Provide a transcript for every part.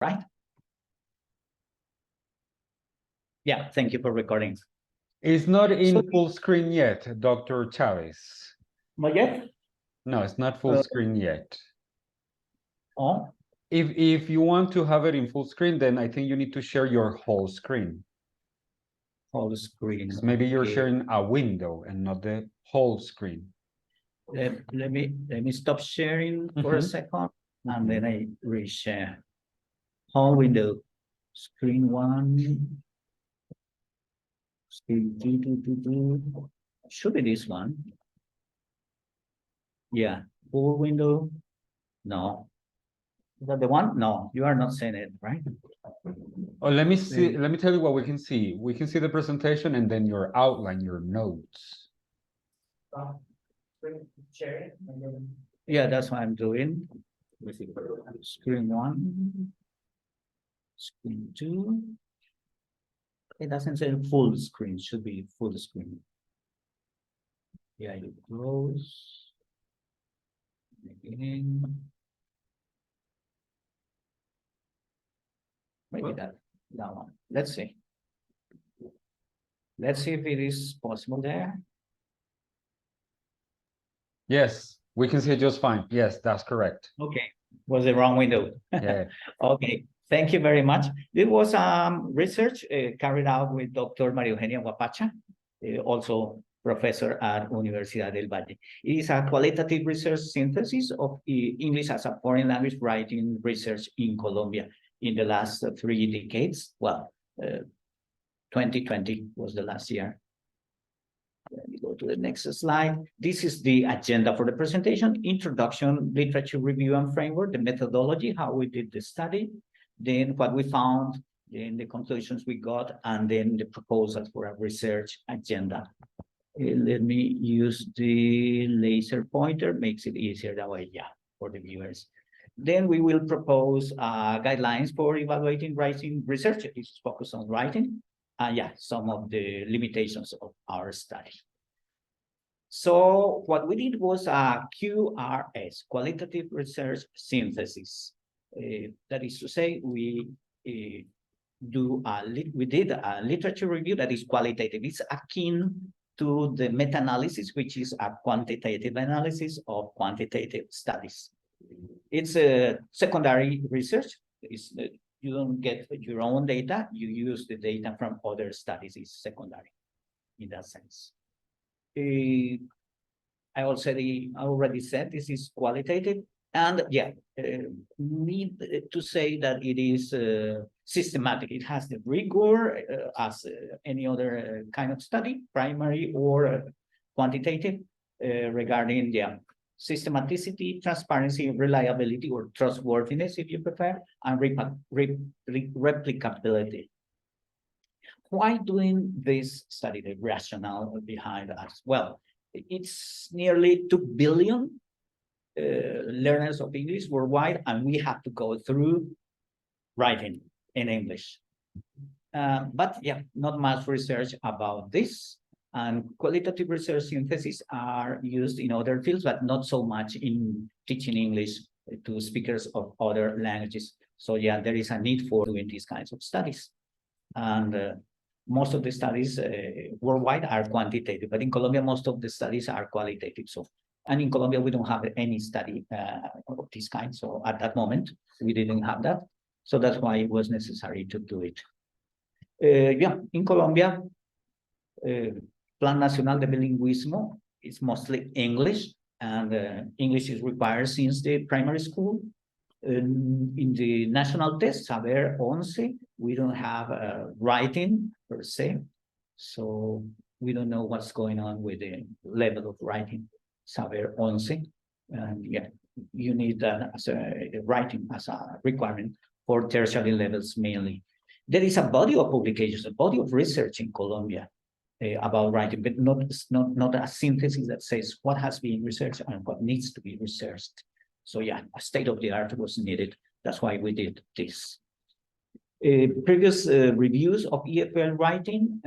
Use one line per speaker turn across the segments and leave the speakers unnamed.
right? Yeah, thank you for recording.
It's not in full screen yet, Dr. Chaves.
Not yet?
No, it's not full screen yet.
Oh.
If you want to have it in full screen, then I think you need to share your whole screen.
Whole screen.
Maybe you're sharing a window and not the whole screen.
Let me stop sharing for a second, and then I reshare. Whole window. Screen 1. Screen 2. Should be this one. Yeah. Full window. No. Is that the one? No, you are not seeing it, right?
Oh, let me see. Let me tell you what we can see. We can see the presentation and then your outline, your notes.
Yeah, that's what I'm doing. Screen 1. Screen 2. It doesn't say full screen, should be full screen. Yeah, you close. Beginning. Maybe that one. Let's see. Let's see if it is possible there.
Yes, we can see it just fine. Yes, that's correct.
Okay, was the wrong window.
Yeah.
Okay, thank you very much. It was research carried out with Dr. Maria Eugenia Guapacha, also professor at Universidad del Valle. It is a qualitative research synthesis of English as a foreign language writing research in Colombia in the last 3 decades. Well, 2020 was the last year. Let me go to the next slide. This is the agenda for the presentation: introduction, literature review and framework, the methodology, how we did the study, then what we found, then the conclusions we got, and then the proposals for a research agenda. Let me use the laser pointer, makes it easier that way, yeah, for the viewers. Then we will propose guidelines for evaluating writing research. It's focused on writing. Yeah, some of the limitations of our study. So what we did was a QRS, qualitative research synthesis. That is to say, we did a literature review that is qualitative. It's akin to the meta-analysis, which is a quantitative analysis of quantitative studies. It's a secondary research. You don't get your own data. You use the data from other studies. It's secondary in that sense. I already said this is qualitative. And yeah, need to say that it is systematic. It has the rigor as any other kind of study, primary or quantitative, regarding systematicity, transparency, reliability, or trustworthiness, if you prefer, and replicability. Why doing this study, the rationale behind us? Well, it's nearly 2 billion learners of English worldwide, and we have to go through writing in English. But yeah, not much research about this. And qualitative research synthesis are used in other fields, but not so much in teaching English to speakers of other languages. So yeah, there is a need for doing these kinds of studies. And most of the studies worldwide are quantitative, but in Colombia, most of the studies are qualitative. So, and in Colombia, we don't have any study of this kind. So at that moment, we didn't have that. So that's why it was necessary to do it. Yeah, in Colombia, Plan Nacional de Bilingüismo is mostly English, and English is required since the primary school. In the national test, Saber 11, we don't have writing per se, so we don't know what's going on with the level of writing, Saber 11. And yeah, you need that as a writing as a requirement for tertiary levels mainly. There is a body of publications, a body of research in Colombia about writing, but not a synthesis that says what has been researched and what needs to be researched. So yeah, a state-of-the-art was needed. That's why we did this. Previous reviews of EFL writing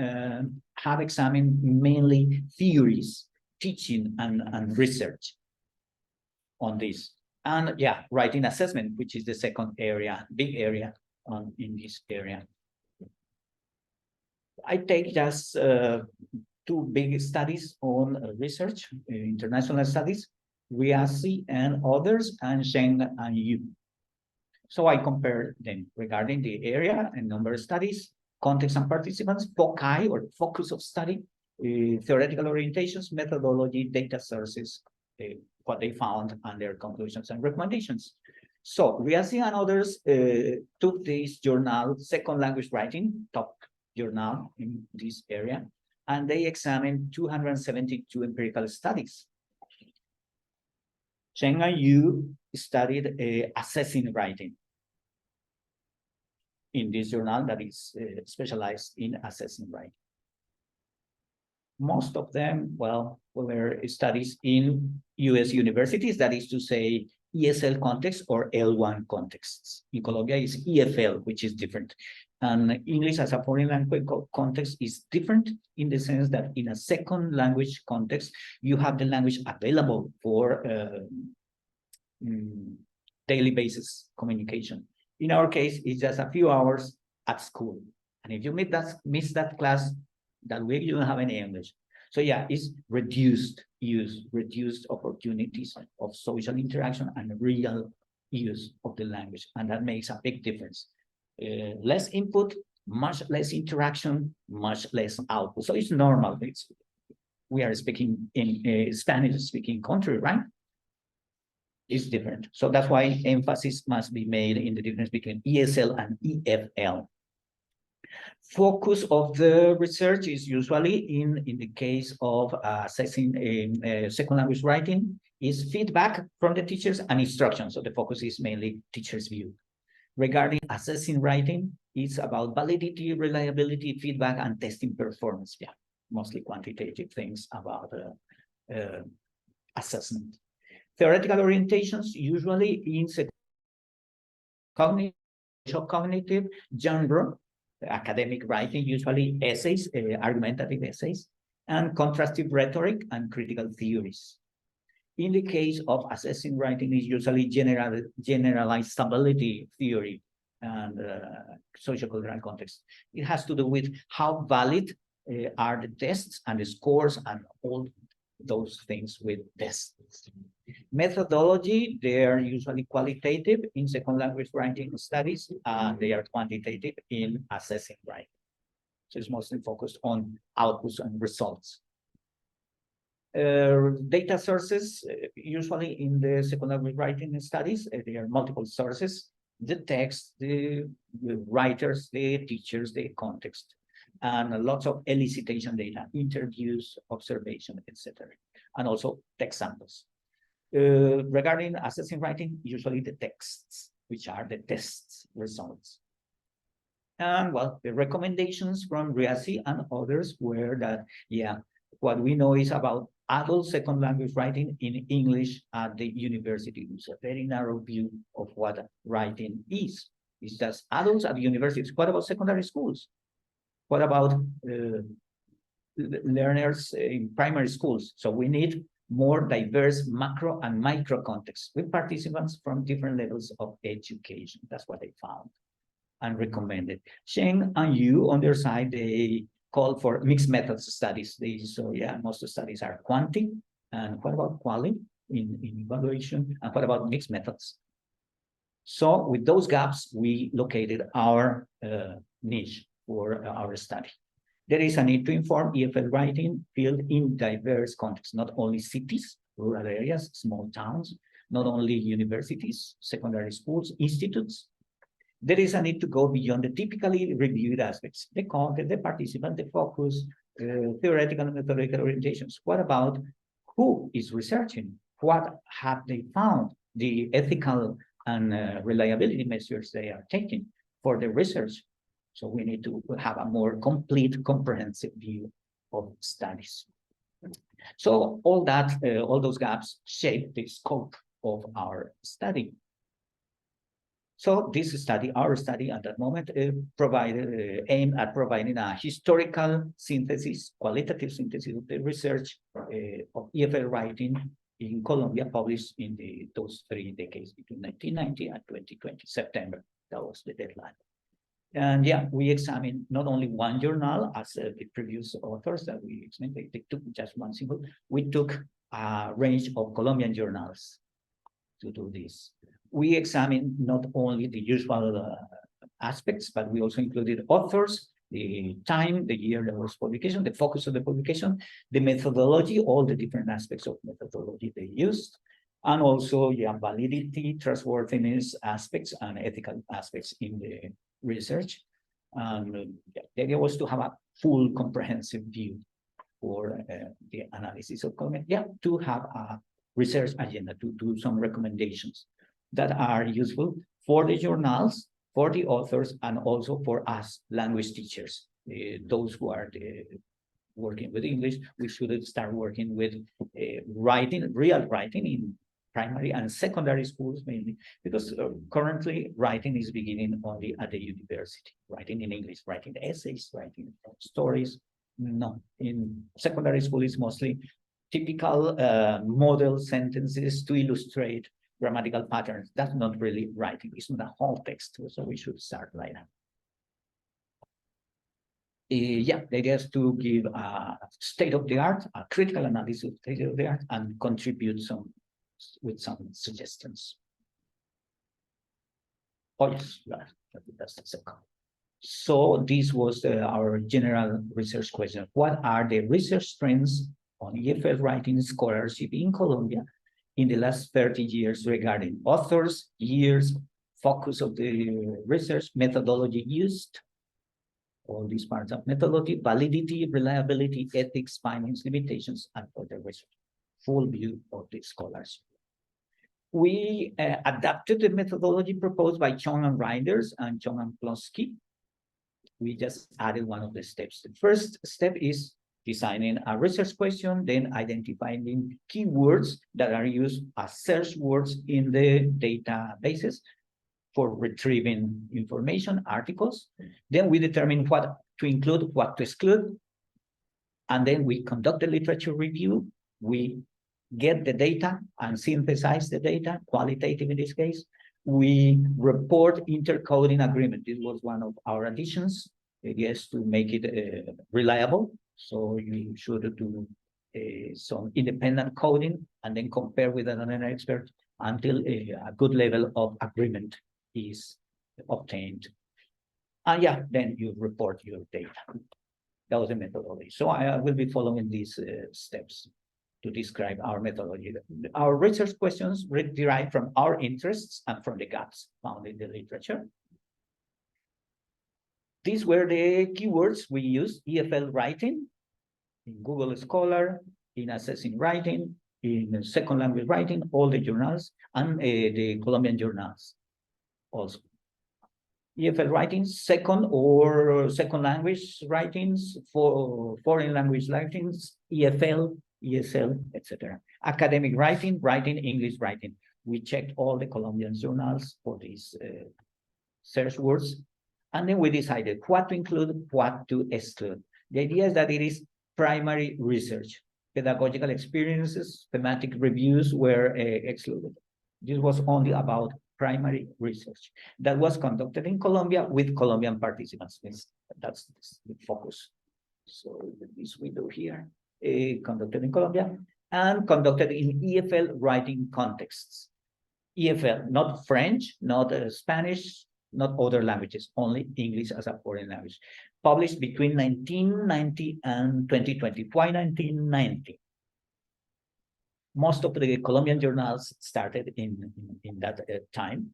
have examined mainly theories, teaching, and research on this. And yeah, writing assessment, which is the second area, big area in this area. I take just two big studies on research, international studies, RIASI and others, and Sheng and Yu. So I compare them regarding the area and number of studies, context and participants, foci or focus of study, theoretical orientations, methodology, data sources, what they found, and their conclusions and recommendations. So RIASI and others took this journal, second language writing, top journal in this area, and they examined 272 empirical studies. Sheng and Yu studied assessing writing in this journal that is specialized in assessing writing. Most of them, well, were studies in US universities, that is to say, ESL context or L1 contexts. In Colombia, it's EFL, which is different. And English as a foreign language context is different in the sense that in a second language context, you have the language available for daily basis communication. In our case, it's just a few hours at school. And if you miss that class, that week you don't have any English. So yeah, it's reduced use, reduced opportunities of social interaction and real use of the language. And that makes a big difference. Less input, much less interaction, much less output. So it's normal. We are speaking in a Spanish-speaking country, right? It's different. So that's why emphasis must be made in the difference between ESL and EFL. Focus of the research is usually in the case of assessing second language writing is feedback from the teachers and instruction. So the focus is mainly teacher's view. Regarding assessing writing, it's about validity, reliability, feedback, and testing performance. Yeah, mostly quantitative things about assessment. Theoretical orientations, usually in cognitive genre, academic writing, usually essays, argumentative essays, and contrastive rhetoric and critical theories. In the case of assessing writing, is usually generalized stability theory and sociocultural context. It has to do with how valid are the tests and the scores and all those things with tests. Methodology, they are usually qualitative in second language writing studies, and they are quantitative in assessing writing. So it's mostly focused on outputs and results. Data sources, usually in the second language writing studies, there are multiple sources: the text, the writers, the teachers, the context, and lots of elicitation data, interviews, observation, etc., and also text samples. Regarding assessing writing, usually the texts, which are the tests results. And well, the recommendations from RIASI and others were that, yeah, what we know is about adult second language writing in English at the university. It's a very narrow view of what writing is. It's just adults at the universities. What about secondary schools? What about learners in primary schools? So we need more diverse macro and micro contexts with participants from different levels of education. That's what they found and recommended. Sheng and Yu, on their side, they called for mixed methods studies. So yeah, most of the studies are quanti. And what about quali in evaluation? And what about mixed methods? So with those gaps, we located our niche for our study. There is a need to inform EFL writing field in diverse contexts, not only cities, rural areas, small towns, not only universities, secondary schools, institutes. There is a need to go beyond the typically reviewed aspects, the content, the participant, the focus, theoretical and methodological orientations. What about who is researching? What have they found? The ethical and reliability measures they are taking for the research. So we need to have a more complete, comprehensive view of studies. So all that, all those gaps shape the scope of our study. So this study, our study at that moment, aimed at providing a historical synthesis, qualitative synthesis of the research of EFL writing in Colombia published in those 3 decades between 1990 and 2020, September. That was the deadline. And yeah, we examined not only one journal as the previous authors that we examined, they took just one single. We took a range of Colombian journals to do this. We examined not only the usual aspects, but we also included authors, the time, the year there was publication, the focus of the publication, the methodology, all the different aspects of methodology they used, and also validity, trustworthiness aspects, and ethical aspects in the research. And the idea was to have a full comprehensive view for the analysis of comment. To have a research agenda, to do some recommendations that are useful for the journals, for the authors, and also for us language teachers. Those who are working with English, we should start working with writing, real writing in primary and secondary schools mainly, because currently writing is beginning only at the university, writing in English, writing essays, writing stories. No, in secondary school is mostly typical model sentences to illustrate grammatical patterns. That's not really writing, it's not a whole text, so we should start like that. The idea is to give a state-of-the-art, a critical analysis of state-of-the-art, and contribute with some suggestions. Oh yes, that's the second. So this was our general research question. What are the research trends on EFL writing scholarship in Colombia in the last 30 years regarding authors, years, focus of the research, methodology used, all these parts of methodology, validity, reliability, ethics, findings, limitations, and other research. Full view of the scholarship. We adapted the methodology proposed by Chong and Reinders and Chong and Plonsky. We just added one of the steps. The first step is designing a research question, then identifying keywords that are used as search words in the databases for retrieving information, articles. Then we determine what to include, what to exclude. And then we conduct the literature review. We get the data and synthesize the data, qualitative in this case. We report intercoding agreement. This was one of our additions. The idea is to make it reliable. So you should do some independent coding and then compare with another expert until a good level of agreement is obtained. And then you report your data. That was the methodology. So I will be following these steps to describe our methodology. Our research questions derive from our interests and from the gaps found in the literature. These were the keywords we used: EFL writing, in Google Scholar, in assessing writing, in second language writing, all the journals, and the Colombian journals also. EFL writing, second or second language writings, for foreign language writings, EFL, ESL, etc. Academic writing, writing, English writing. We checked all the Colombian journals for these search words, and then we decided what to include, what to exclude. The idea is that it is primary research. Pedagogical experiences, thematic reviews were excluded. This was only about primary research that was conducted in Colombia with Colombian participants. That's the focus. So this window here, conducted in Colombia and conducted in EFL writing contexts. EFL, not French, not Spanish, not other languages, only English as a foreign language. Published between 1990 and 2020. Why 1990? Most of the Colombian journals started in that time.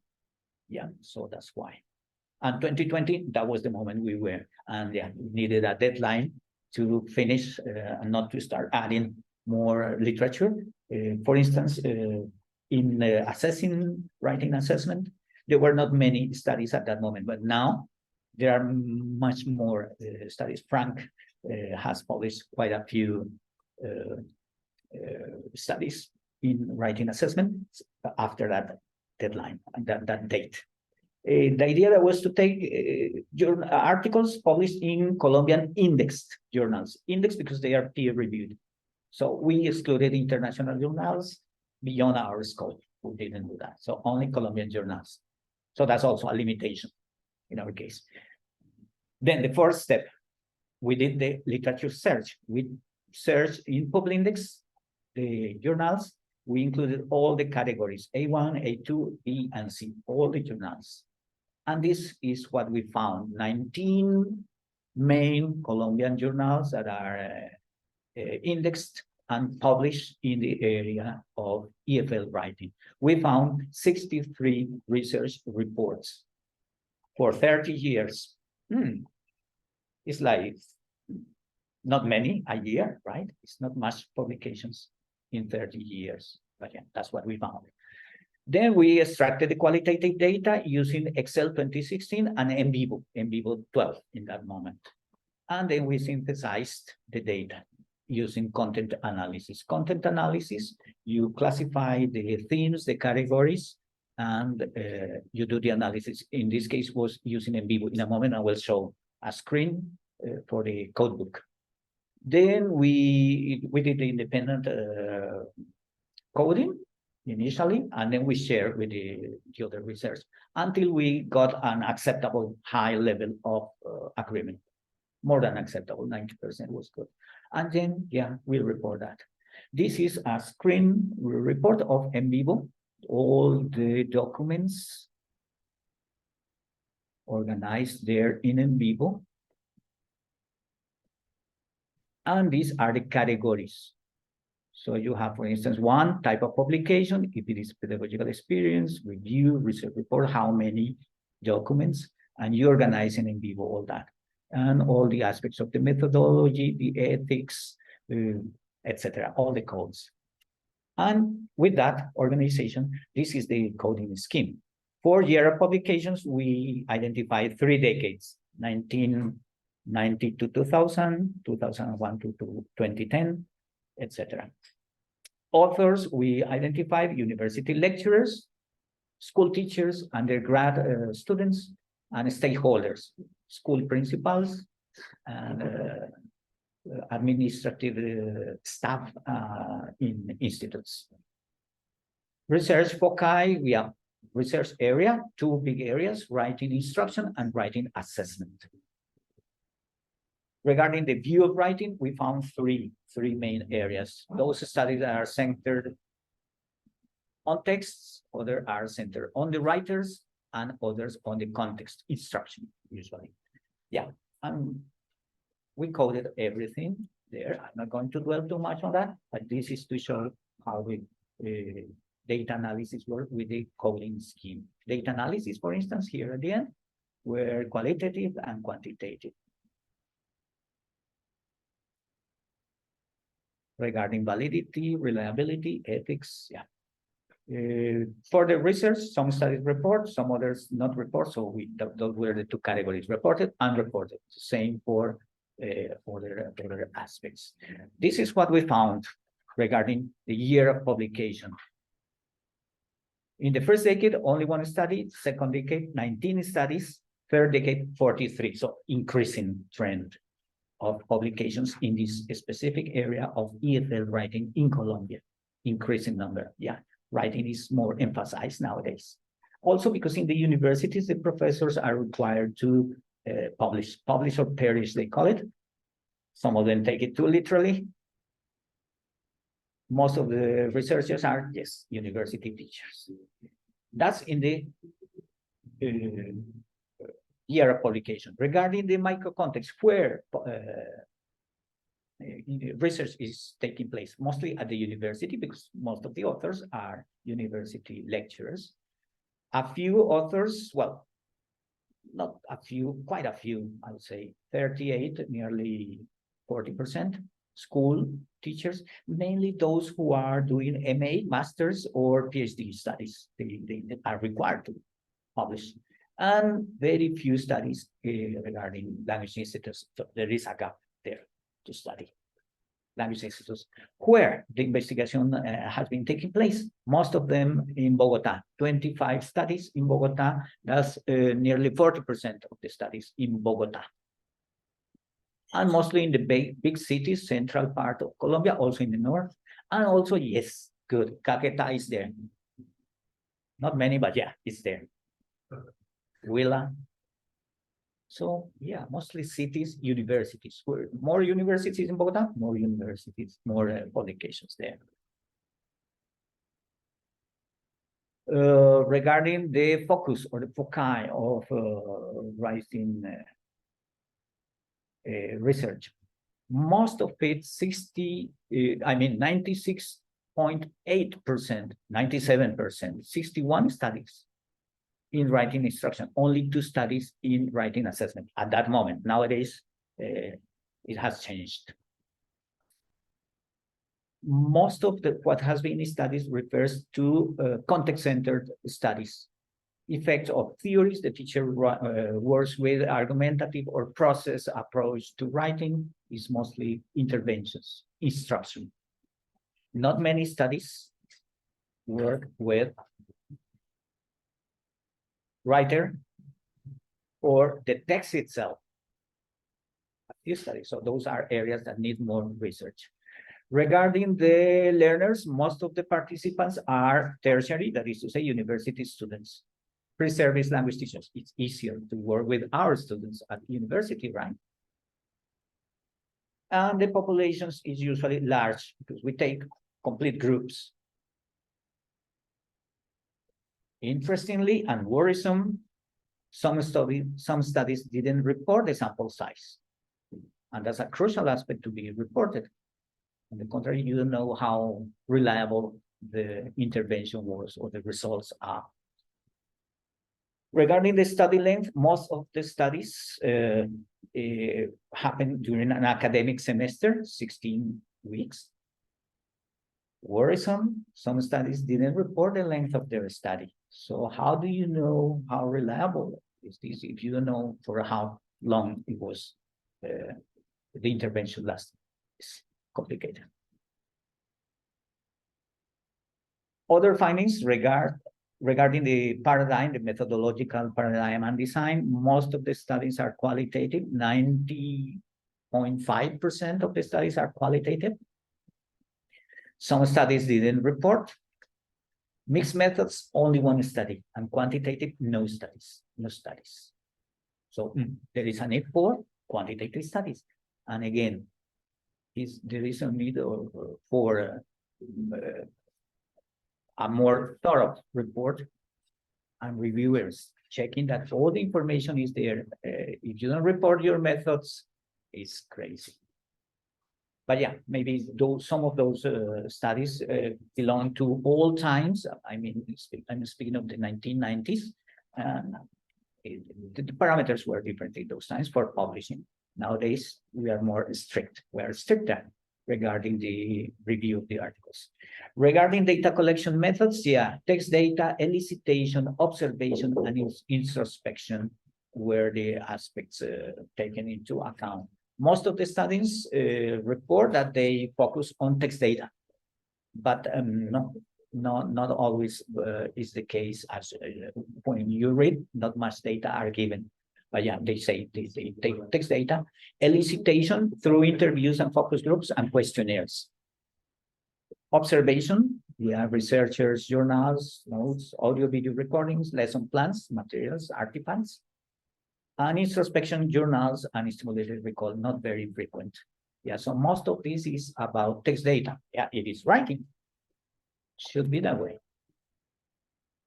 So that's why. And 2020, that was the moment we were, and needed a deadline to finish and not to start adding more literature. For instance, in assessing writing assessment, there were not many studies at that moment, but now there are much more studies. Frank has published quite a few studies in writing assessment after that deadline, that date. The idea that was to take articles published in Colombian indexed journals, indexed because they are peer-reviewed. So we excluded international journals, beyond our scope. We didn't do that. So only Colombian journals. So that's also a limitation in our case. Then the fourth step, we did the literature search. We searched in PubLindex, the journals. We included all the categories, A1, A2, B, and C, all the journals. And this is what we found, 19 main Colombian journals that are indexed and published in the area of EFL writing. We found 63 research reports for 30 years. It's like not many a year, right? It's not much publications in 30 years, but yeah, that's what we found. Then we extracted the qualitative data using Excel 2016 and NVivo 12 in that moment. And then we synthesized the data using content analysis. Content analysis, you classify the themes, the categories, and you do the analysis. In this case, was using NVivo. In a moment, I will show a screen for the codebook. Then we did the independent coding initially, and then we shared with the other research until we got an acceptable high level of agreement. More than acceptable, 90% was good. And then, yeah, we'll report that. This is a screen report of NVivo, all the documents organized there in NVivo. And these are the categories. So you have, for instance, one type of publication, if it is pedagogical experience, review, research report, how many documents, and you organize in NVivo all that. And all the aspects of the methodology, the ethics, etc., all the codes. And with that organization, this is the coding scheme. For year publications, we identified 3 decades, 1990 to 2000, 2001 to 2010, etc. Authors, we identified university lecturers, school teachers, undergrad students, and stakeholders, school principals, and administrative staff in institutes. Research foci, we have research area, 2 big areas, writing instruction and writing assessment. Regarding the view of writing, we found three main areas. Those studies that are centered on texts, others are centered on the writers, and others on the context instruction, usually. Yeah, we coded everything there. I'm not going to dwell too much on that, but this is to show how the data analysis work with the coding scheme. Data analysis, for instance, here at the end, were qualitative and quantitative. Regarding validity, reliability, ethics, yeah. For the research, some studies report, some others not report. So those were the 2 categories: reported, unreported. Same for other aspects. This is what we found regarding the year of publication. In the first decade, only 1 study. Second decade, 19 studies. Third decade, 43. So increasing trend of publications in this specific area of EFL writing in Colombia. Increasing number, yeah. Writing is more emphasized nowadays. Also because in the universities, the professors are required to publish or perish, they call it. Some of them take it too literally. Most of the researchers are, yes, university teachers. That's in the year of publication. Regarding the micro context, where research is taking place, mostly at the university, because most of the authors are university lecturers. A few authors, well, not a few, quite a few, I would say 38, nearly 40%, school teachers, mainly those who are doing MA, masters, or PhD studies. They are required to publish. And very few studies regarding language institutes. So there is a gap there to study language institutes where the investigation has been taking place. Most of them in Bogota, 25 studies in Bogota. That's nearly 40% of the studies in Bogota. And mostly in the big cities, central part of Colombia, also in the north. And also, yes, Good. Caquetá is there. Not many, but yeah, it's there. Huila. So yeah, mostly cities, universities. More universities in Bogota, more universities, more publications there. Regarding the focus or the foci of writing research, most of it 96.8%, 97%, 61 studies in writing instruction, only 2 studies in writing assessment at that moment. Nowadays, it has changed. Most of what has been studied refers to context-centered studies. Effects of theories, the teacher works with argumentative or process approach to writing is mostly interventions, instruction. Not many studies work with writer or the text itself. A few studies, so those are areas that need more research. Regarding the learners, most of the participants are tertiary, that is to say, university students. Pre-service language teachers, it's easier to work with our students at university, right? And the populations is usually large because we take complete groups. Interestingly and worrisome, some studies didn't report the sample size. And that's a crucial aspect to be reported. On the contrary, you don't know how reliable the intervention was or the results are. Regarding the study length, most of the studies happen during an academic semester, 16 weeks. Worrisome, some studies didn't report the length of their study. So how do you know how reliable is this if you don't know for how long it was the intervention lasted? It's complicated. Other findings regarding the paradigm, the methodological paradigm and design, most of the studies are qualitative. 90.5% of the studies are qualitative. Some studies didn't report. Mixed methods, only 1 study, and quantitative, no studies. So there is a need for quantitative studies. And again, there is a need for a more thorough report and reviewers checking that all the information is there. If you don't report your methods, it's crazy. But yeah, maybe some of those studies belong to old times. I mean, I'm speaking of the 1990s. And the parameters were different in those times for publishing. Nowadays, we are more strict. We are stricter regarding the review of the articles. Regarding data collection methods, yeah, text data, elicitation, observation, and introspection were the aspects taken into account. Most of the studies report that they focus on text data, but not always is the case. As when you read, not much data are given. But yeah, they say they take text data, elicitation through interviews and focus groups and questionnaires. Observation, yeah, researchers, journals, notes, audio, video recordings, lesson plans, materials, artifacts. And introspection, journals, and stimulated recall, not very frequent. Yeah, so most of this is about text data. Yeah, it is writing. Should be that way.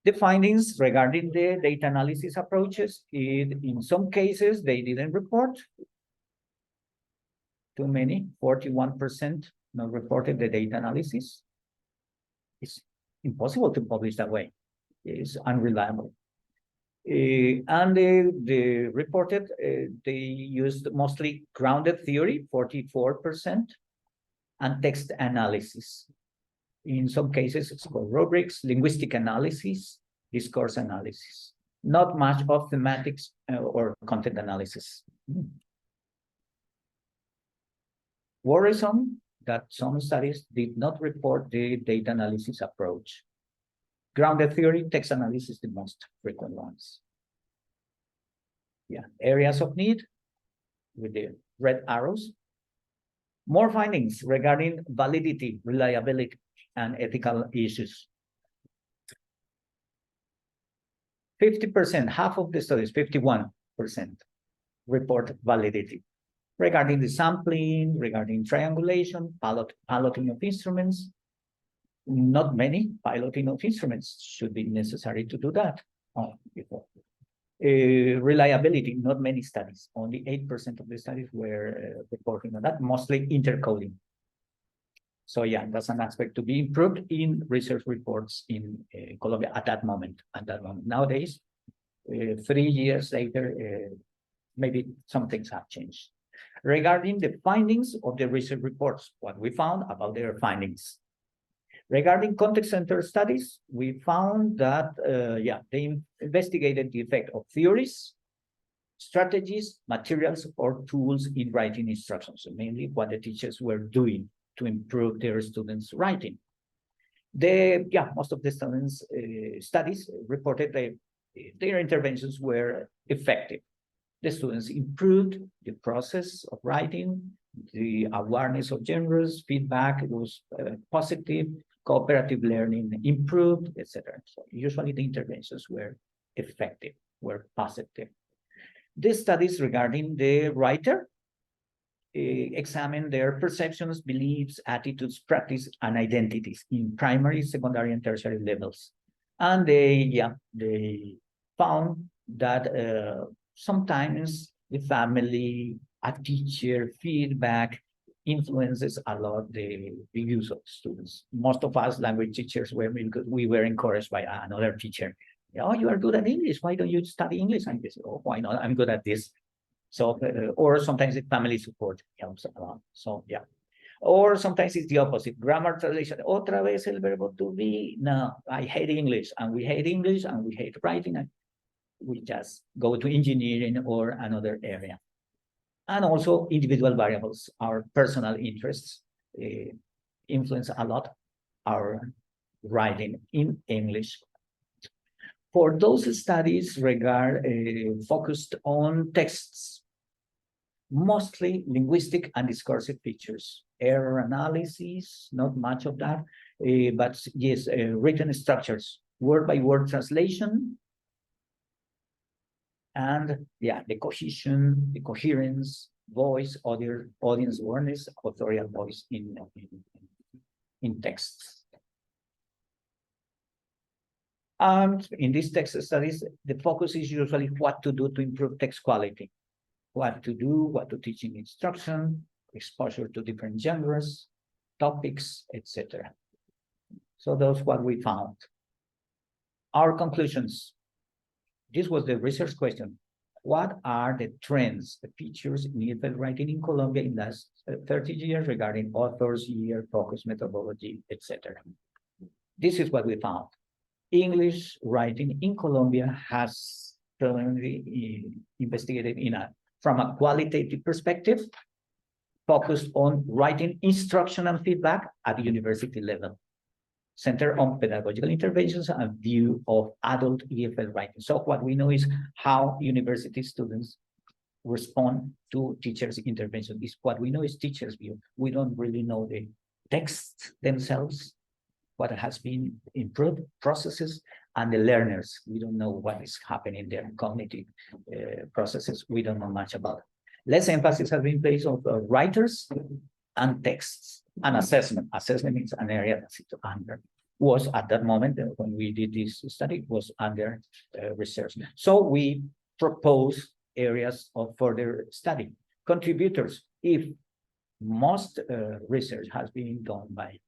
The findings regarding the data analysis approaches, in some cases, they didn't report. Too many, 41% not reported the data analysis. It's impossible to publish that way. It's unreliable. And they reported, they used mostly grounded theory, 44%, and text analysis. In some cases, it's called rubrics, linguistic analysis, discourse analysis. Not much of thematics or content analysis. Worrisome that some studies did not report the data analysis approach. Grounded theory, text analysis, the most frequent ones. Yeah, areas of need with the red arrows. More findings regarding validity, reliability, and ethical issues. 50%, half of the studies, 51%, report validity regarding the sampling, regarding triangulation, piloting of instruments. Not many piloting of instruments should be necessary to do that. Reliability, not many studies. Only 8% of the studies were reporting on that, mostly intercoding. So yeah, that's an aspect to be improved in research reports in Colombia at that moment. Nowadays, 3 years later, maybe some things have changed. Regarding the findings of the research reports, what we found about their findings. Regarding context-centered studies, we found that, they investigated the effect of theories, strategies, materials, or tools in writing instructions, so mainly what the teachers were doing to improve their students' writing. Most of the students' studies reported that their interventions were effective. The students improved the process of writing, the awareness of genres, feedback was positive, cooperative learning improved, etc. So usually the interventions were effective, were positive. The studies regarding the writer examine their perceptions, beliefs, attitudes, practice, and identities in primary, secondary, and tertiary levels. And they found that sometimes the family, a teacher, feedback influences a lot the use of students. Most of us language teachers we were encouraged by another teacher. Oh, you are good at English. Why don't you study English? And they say, oh, why not? I'm good at this. So, or sometimes the family support helps a lot. So, yeah. Or sometimes it's the opposite. Grammar translation. Otra vez el verbo to be. No, I hate English, and we hate English, and we hate writing. And we just go to engineering or another area. And also individual variables, our personal interests influence a lot our writing in English. For those studies focused on texts, mostly linguistic and discursive features, error analysis, not much of that, but yes, written structures, word-by-word translation, and the cohesion, the coherence, voice, audience awareness, authorial voice in texts. And in these text studies, the focus is usually what to do to improve text quality, what to do, what to teach in instruction, exposure to different genres, topics, etc. So that's what we found. Our conclusions. This was the research question. What are the trends, the features in EFL writing in Colombia in the last 30 years regarding authors, year, focus, methodology, etc.? This is what we found. English writing in Colombia has currently investigated from a qualitative perspective, focused on writing instruction and feedback at the university level, centered on pedagogical interventions and view of adult EFL writing. So what we know is how university students respond to teachers' intervention. What we know is teachers' view. We don't really know the texts themselves, what has been improved, processes, and the learners. We don't know what is happening there, cognitive processes. We don't know much about it. Less emphasis has been placed on writers and texts and assessment. Assessment is an area that's was at that moment when we did this study, was under research. So we propose areas of further study. Contributors, if most research has been done by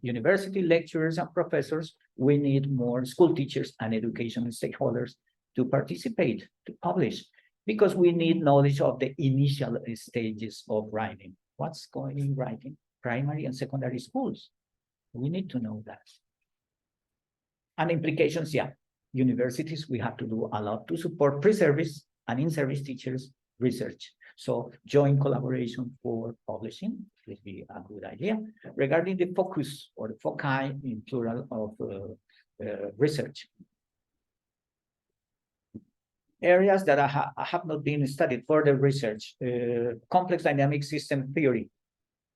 university lecturers and professors, we need more school teachers and education stakeholders to participate, to publish, because we need knowledge of the initial stages of writing. What's going in writing? Primary and secondary schools. We need to know that. And implications, universities, we have to do a lot to support pre-service and in-service teachers research. So joint collaboration for publishing would be a good idea. Regarding the focus or the foci in plural of research. Areas that have not been studied for the research, complex dynamic system theory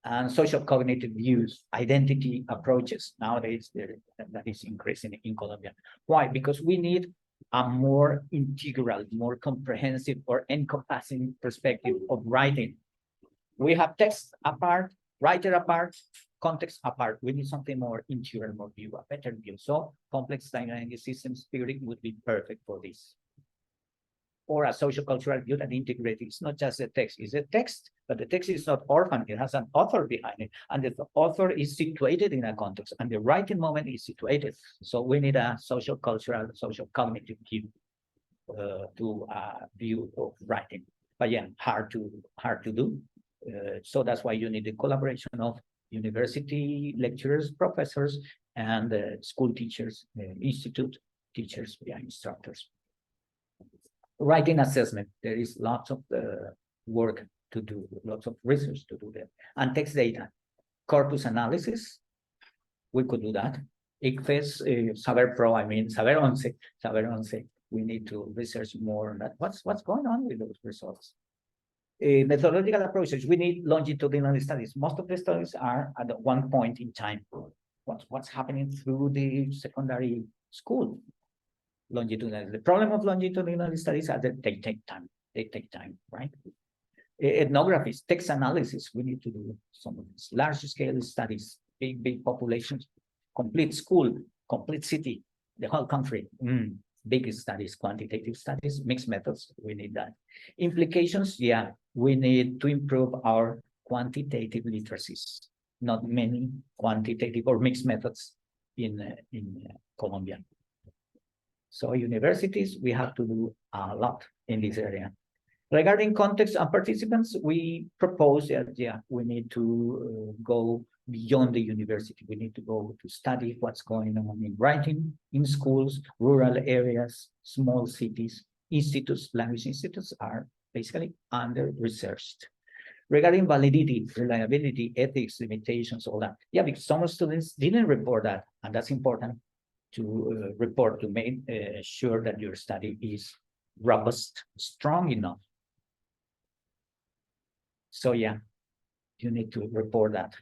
and social cognitive views, identity approaches. Nowadays, that is increasing in Colombia. Why? Because we need a more integral, more comprehensive or encompassing perspective of writing. We have text apart, writer apart, context apart. We need something more integral, more view, a better view. So complex dynamic systems theory would be perfect for this. Or a social cultural view that integrates. It's not just a text, it's a text, but the text is not orphan, it has an author behind it. And the author is situated in a context, and the writing moment is situated. So we need a social cultural, social cognitive view to view of writing. But yeah, hard to do. So that's why you need the collaboration of university lecturers, professors, and school teachers, institute teachers, yeah, instructors. Writing assessment, there is lots of work to do, lots of research to do there. And text data, corpus analysis, we could do that. ICFES, Saber Pro, I mean, Saber Once, we need to research more on that. What's going on with those results? Methodological approaches, we need longitudinal studies. Most of the studies are at one point in time. What's happening through the secondary school? Longitudinal. The problem of longitudinal studies are that they take time. They take time, right? Ethnographies, text analysis. We need to do some of these large-scale studies, big populations, complete school, complete city, the whole country. Big studies, quantitative studies, mixed methods. We need that. Implications, yeah, we need to improve our quantitative literacies. Not many quantitative or mixed methods in Colombia. So universities, we have to do a lot in this area. Regarding context and participants, we propose that, yeah, we need to go beyond the university. We need to go to study what's going on in writing, in schools, rural areas, small cities, institutes, language institutes are basically under-researched. Regarding validity, reliability, ethics, limitations, all that. Yeah, because some students didn't report that, and that's important to report to make sure that your study is robust, strong enough. So yeah, you need to report that.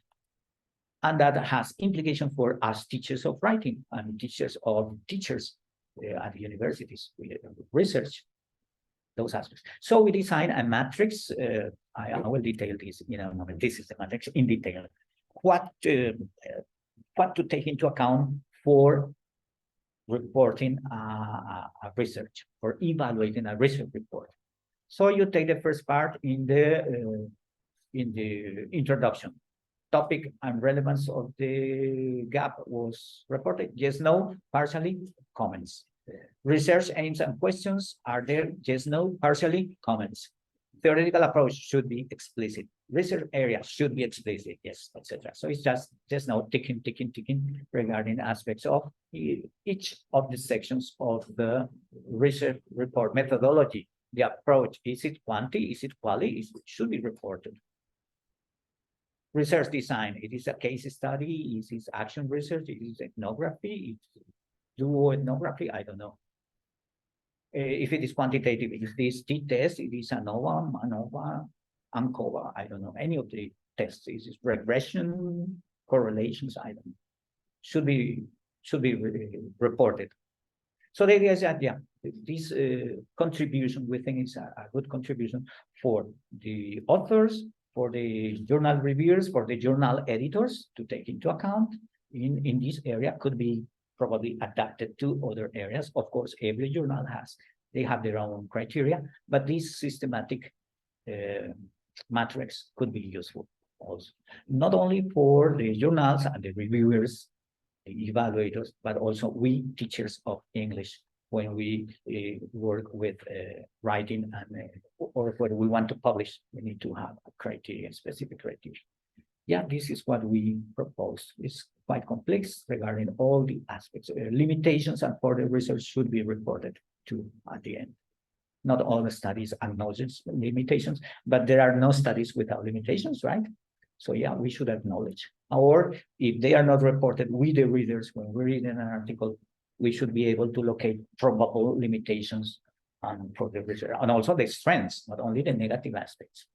And that has implication for us teachers of writing and teachers at the universities. We research those aspects. So we design a matrix. I will detail this in a moment. This is the matrix in detail. What to take into account for reporting a research or evaluating a research report. So you take the first part in the introduction. Topic and relevance of the gap was reported. Yes, no, partially, comments. Research aims and questions are there. Yes, no, partially, comments. Theoretical approach should be explicit. Research area should be explicit, yes, etc. So it's just now ticking regarding aspects of each of the sections of the research report. Methodology, the approach, is it quantity, is it quality, it should be reported. Research design, it is a case study, is it action research, it is ethnography, it's duo ethnography, I don't know. If it is quantitative, is this t-test, it is ANOVA, MANOVA, ANCOVA, I don't know, any of the tests, is it regression, correlations, I don't know. Should be reported. So the idea is that, yeah, this contribution, we think it's a good contribution for the authors, for the journal reviewers, for the journal editors to take into account in this area. Could be probably adapted to other areas. Of course, every journal they have their own criteria, but this systematic matrix could be useful also, not only for the journals and the reviewers, the evaluators, but also we teachers of English when we work with writing and or when we want to publish, we need to have a criteria, specific criteria. Yeah, this is what we propose. It's quite complex regarding all the aspects. Limitations and further research should be reported to at the end. Not all the studies acknowledge limitations, but there are no studies without limitations, right? So yeah, we should acknowledge. Or if they are not reported, we the readers, when we read an article, we should be able to locate probable limitations for the research, and also the strengths, not only the negative aspects.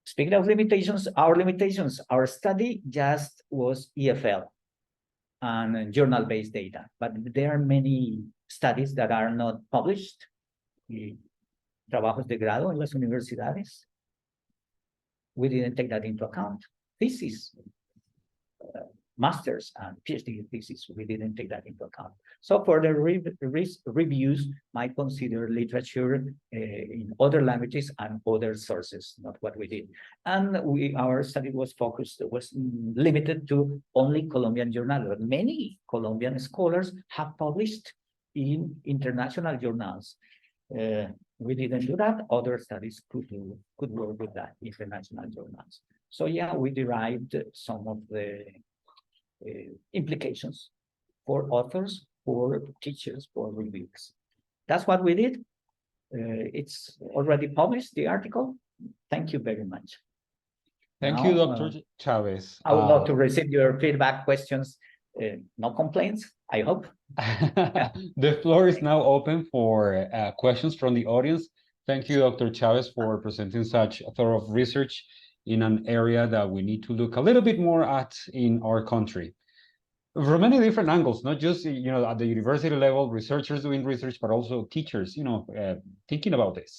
Speaking of limitations, our study just was EFL and journal-based data, but there are many studies that are not published. Trabajos de grado en las universidades. We didn't take that into account. Thesis, masters and PhD thesis, we didn't take that into account. So for the reviews, might consider literature in other languages and other sources, not what we did. And our study was limited to only Colombian journals. But many Colombian scholars have published in international journals. We didn't do that. Other studies could work with that, international journals. So yeah, we derived some of the implications for authors, for teachers, for reviews. That's what we did. It's already published, the article. Thank you very much.
Thank you, Dr. Chaves.
I would love to receive your feedback, questions, no complaints, I hope.
The floor is now open for questions from the audience. Thank you, Dr. Chaves, for presenting such thorough research in an area that we need to look a little bit more at in our country. From many different angles, not just, at the university level, researchers doing research, but also teachers, thinking about this.